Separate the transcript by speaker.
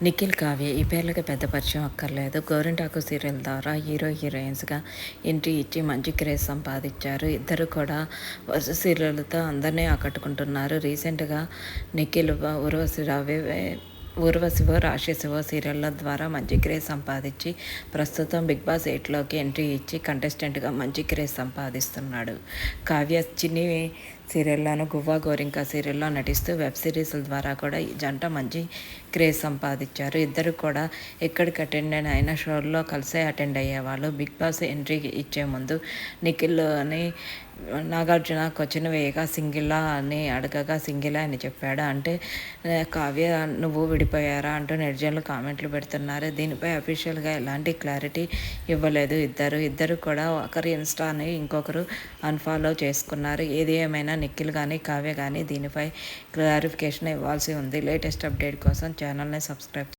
Speaker 1: నిఖిల్, కావ్య ఈ పేర్లకి పెద్ద పరిచయం అక్కర్లేదు. గోరింటాకు సీరియల్ ద్వారా హీరోయిన్స్గా ఎంట్రీ ఇచ్చి మంచి క్రేజ్ సంపాదించారు. ఇద్దరు కూడా వరుస సీరియల్తో అందరినీ ఆకట్టుకుంటున్నారు. రీసెంట్గా నిఖిల్ ఊర్వశివో రాక్షసివో సీరియళ్ళ ద్వారా మంచి క్రేజ్ సంపాదించి ప్రస్తుతం బిగ్ బాస్ 8లోకి ఎంట్రీ ఇచ్చి కంటెస్టెంట్గా మంచి క్రేజ్ సంపాదిస్తున్నాడు. కావ్య చిన్ని సీరియల్లోను, గువ్వా గోరింక సీరియల్లో నటిస్తూ వెబ్ సిరీస్ల ద్వారా కూడా ఈ జంట మంచి క్రేజ్ సంపాదించారు. ఇద్దరు కూడా ఎక్కడికి అటెండ్ అయిన షోల్లో కలిసే అటెండ్ అయ్యేవాళ్ళు. బిగ్ బాస్ ఎంట్రీ ఇచ్చే ముందు నిఖిల్ అని నాగార్జున క్వశ్చన్ వేయగా సింగిలా అని అడగగా సింగిలా అని చెప్పాడు. అంటే కావ్య నువ్వు విడిపోయారా అంటూ నెటిజన్లు కామెంట్లు పెడుతున్నారు. దీనిపై అఫీషియల్గా ఎలాంటి క్లారిటీ ఇవ్వలేదు. ఇద్దరు కూడా ఒకరి ఇన్స్టాని ఇంకొకరు అన్ఫాలో చేసుకున్నారు. ఏది ఏమైనా నిఖిల్ కానీ కావ్య కానీ దీనిపై క్లారిఫికేషన్ ఇవ్వాల్సి ఉంది. లేటెస్ట్ అప్డేట్ కోసం ఛానల్ని సబ్స్క్రైబ్